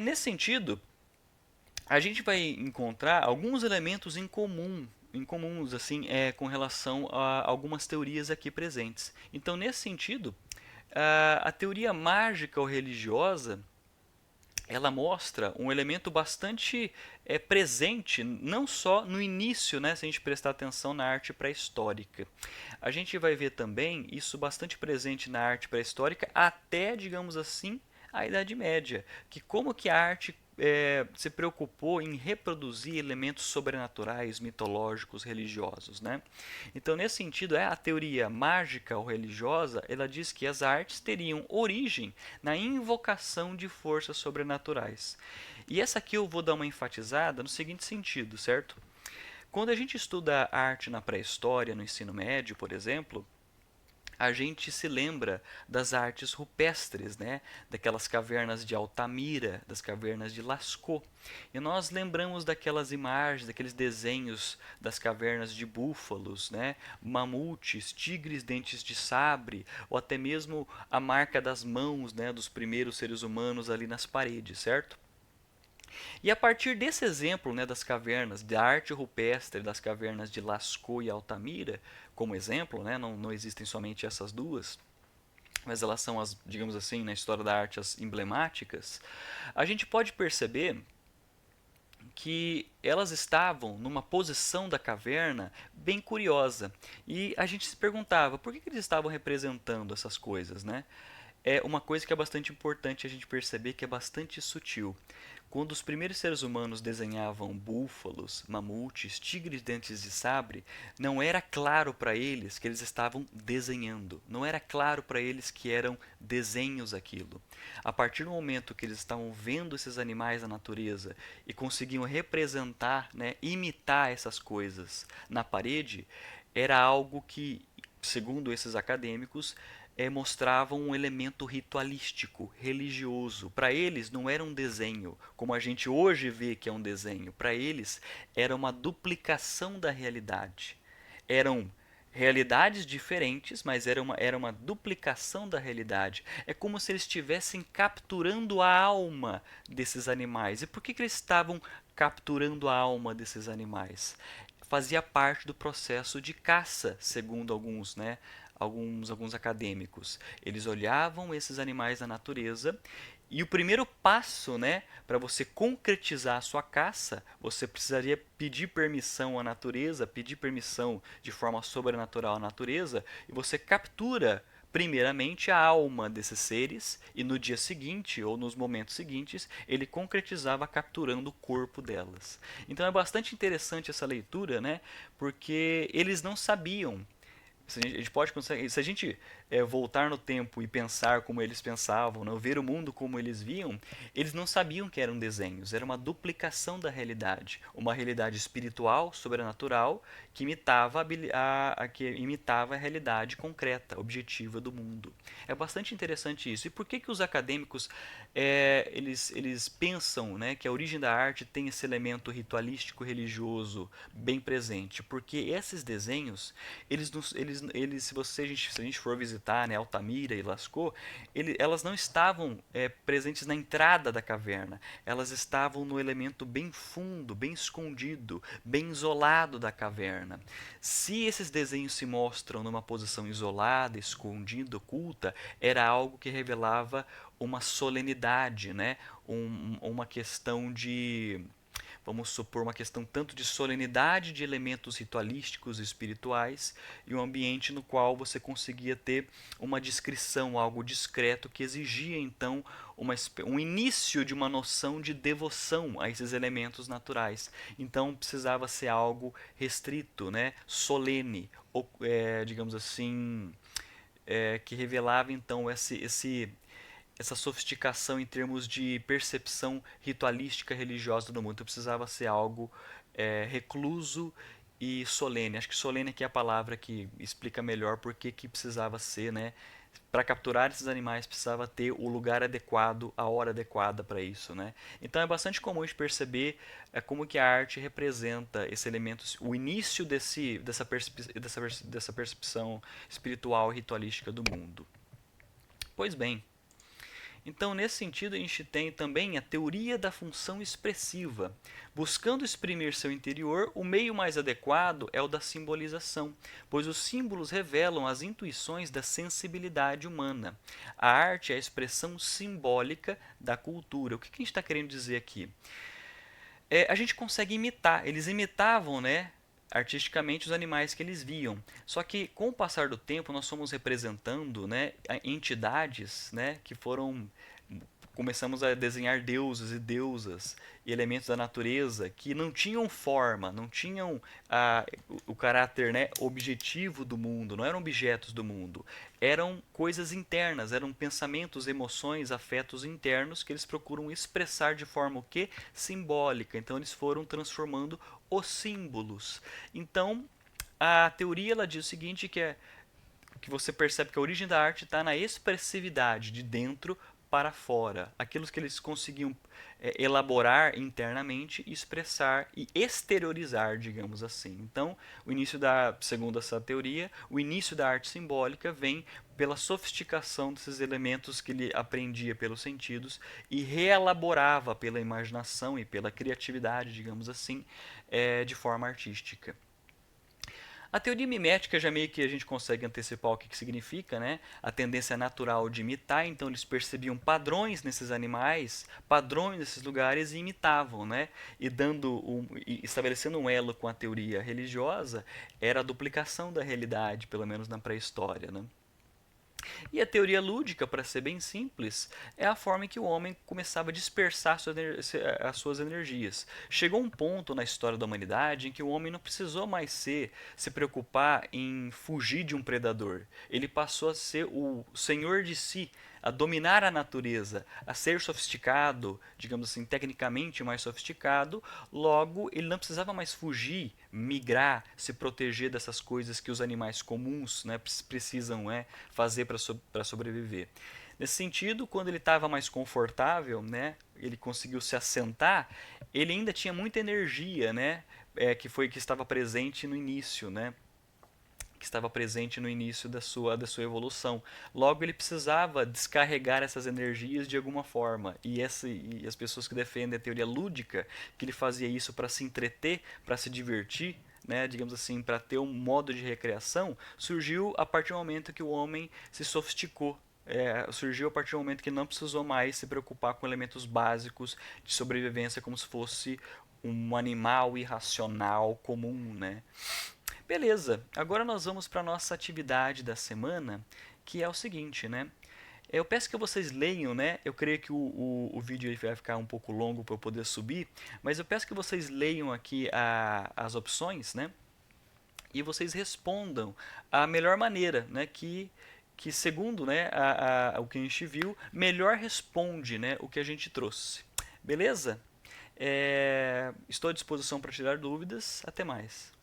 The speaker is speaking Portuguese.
Nesse sentido, a gente vai encontrar alguns elementos incomuns assim, com relação a algumas teorias aqui presentes. Então, nesse sentido, a teoria mágica ou religiosa ela mostra um elemento bastante presente, não só no início, né, se a gente prestar atenção na arte pré-histórica. A gente vai ver também isso bastante presente na arte pré-histórica até, digamos assim, a Idade Média, que como que a arte se preocupou em reproduzir elementos sobrenaturais, mitológicos, religiosos, né? Então, nesse sentido, a teoria mágica ou religiosa, ela diz que as artes teriam origem na invocação de forças sobrenaturais. E essa aqui eu vou dar uma enfatizada no seguinte sentido, certo? Quando a gente estuda a arte na pré-história, no ensino médio, por exemplo, a gente se lembra das artes rupestres, né? Daquelas cavernas de Altamira, das cavernas de Lascaux. E nós lembramos daquelas imagens, daqueles desenhos das cavernas de búfalos, né? Mamutes, tigres dentes de sabre, ou até mesmo a marca das mãos, né? Dos primeiros seres humanos ali nas paredes, certo? E a partir desse exemplo, né, das cavernas, da arte rupestre das cavernas de Lascaux e Altamira, como exemplo, né, não existem somente essas duas, mas elas são as, digamos assim, na história da arte as emblemáticas, a gente pode perceber que elas estavam numa posição da caverna bem curiosa. E a gente se perguntava por que eles estavam representando essas coisas, né? É uma coisa que é bastante importante a gente perceber que é bastante sutil. Quando os primeiros seres humanos desenhavam búfalos, mamutes, tigres dentes de sabre, não era claro para eles que eles estavam desenhando. Não era claro para eles que eram desenhos aquilo. A partir do momento que eles estavam vendo esses animais na natureza e conseguiam representar, né, imitar essas coisas na parede, era algo que, segundo esses acadêmicos, mostravam um elemento ritualístico, religioso. Para eles não era um desenho, como a gente hoje vê que é um desenho. Para eles era uma duplicação da realidade. Eram realidades diferentes, mas era uma duplicação da realidade. É como se eles estivessem capturando a alma desses animais. E por que eles estavam capturando a alma desses animais? Fazia parte do processo de caça, segundo alguns, né, alguns acadêmicos. Eles olhavam esses animais na natureza e o primeiro passo, né, para você concretizar a sua caça, você precisaria pedir permissão à natureza, pedir permissão de forma sobrenatural à natureza, e você captura primeiramente a alma desses seres e no dia seguinte ou nos momentos seguintes ele concretizava capturando o corpo delas. Então é bastante interessante essa leitura, né? Porque eles não sabiam se a gente pode conseguir, se a gente voltar no tempo e pensar como eles pensavam, né, ver o mundo como eles viam, eles não sabiam que eram desenhos, era uma duplicação da realidade, uma realidade espiritual, sobrenatural, que imitava que imitava a realidade concreta, objetiva do mundo. É bastante interessante isso. E por que os acadêmicos eles pensam, né, que a origem da arte tem esse elemento ritualístico religioso bem presente? Porque esses desenhos se a gente for visitar, né, Altamira e Lascaux, elas não estavam presentes na entrada da caverna, elas estavam no elemento bem fundo, bem escondido, bem isolado da caverna. Se esses desenhos se mostram numa posição isolada, escondida, oculta, era algo que revelava uma solenidade, né? Uma questão de, vamos supor, uma questão tanto de solenidade de elementos ritualísticos e espirituais e um ambiente no qual você conseguia ter uma descrição, algo discreto que exigia então um início de uma noção de devoção a esses elementos naturais. Então precisava ser algo restrito, né, solene, ou, digamos assim, que revelava então essa sofisticação em termos de percepção ritualística religiosa do mundo. Então precisava ser algo recluso e solene. Acho que solene aqui é a palavra que explica melhor por que precisava ser, né? Para capturar esses animais precisava ter o lugar adequado, a hora adequada para isso, né? Então é bastante comum de perceber como que a arte representa esse elemento, o início dessa percepção espiritual e ritualística do mundo. Pois bem, Então, nesse sentido, a gente tem também a teoria da função expressiva. Buscando exprimir seu interior, o meio mais adequado é o da simbolização, pois os símbolos revelam as intuições da sensibilidade humana. A arte é a expressão simbólica da cultura. O que a gente está querendo dizer aqui? A gente consegue imitar. Eles imitavam, né, artisticamente os animais que eles viam. Só que com o passar do tempo nós fomos representando, né, entidades, né, que foram começamos a desenhar deuses e deusas e elementos da natureza que não tinham forma, não tinham o caráter, né, objetivo do mundo, não eram objetos do mundo, eram coisas internas, eram pensamentos, emoções, afetos internos que eles procuram expressar de forma o quê? Simbólica. Então eles foram transformando os símbolos. Então a teoria ela diz o seguinte que você percebe que a origem da arte está na expressividade de dentro para fora, aquilo que eles conseguiam elaborar internamente, expressar e exteriorizar, digamos assim. Então, segundo essa teoria, o início da arte simbólica vem pela sofisticação desses elementos que ele aprendia pelos sentidos e reelaborava pela imaginação e pela criatividade, digamos assim, de forma artística. A teoria mimética já meio que a gente consegue antecipar o que significa, né? A tendência natural de imitar, então eles percebiam padrões nesses animais, padrões nesses lugares e imitavam, né? E estabelecendo um elo com a teoria religiosa, era a duplicação da realidade, pelo menos na pré-história, né? E a teoria lúdica, para ser bem simples, é a forma em que o homem começava a dispersar as suas energias. Chegou um ponto na história da humanidade em que o homem não precisou mais se preocupar em fugir de um predador. Ele passou a ser o senhor de si, a dominar a natureza, a ser sofisticado, digamos assim, tecnicamente mais sofisticado. Logo, ele não precisava mais fugir, migrar, se proteger dessas coisas que os animais comuns, né, precisam fazer para sobreviver. Nesse sentido, quando ele estava mais confortável, né, ele conseguiu se assentar, ele ainda tinha muita energia, né, que estava presente no início, né, que estava presente no início da sua evolução. Logo, ele precisava descarregar essas energias de alguma forma. E as pessoas que defendem a teoria lúdica, que ele fazia isso para se entreter, para se divertir, né, digamos assim, para ter um modo de recreação, surgiu a partir do momento que o homem se sofisticou. Surgiu a partir do momento que não precisou mais se preocupar com elementos básicos de sobrevivência como se fosse um animal irracional comum, né? Beleza, agora nós vamos para a nossa atividade da semana, que é o seguinte, né? Eu peço que vocês leiam, né? Eu creio que o vídeo vai ficar um pouco longo para eu poder subir, mas eu peço que vocês leiam aqui as opções, né? E vocês respondam a melhor maneira, né? Que segundo, né, o que a gente viu, melhor responde, né, o que a gente trouxe. Beleza? Estou à disposição para tirar dúvidas. Até mais.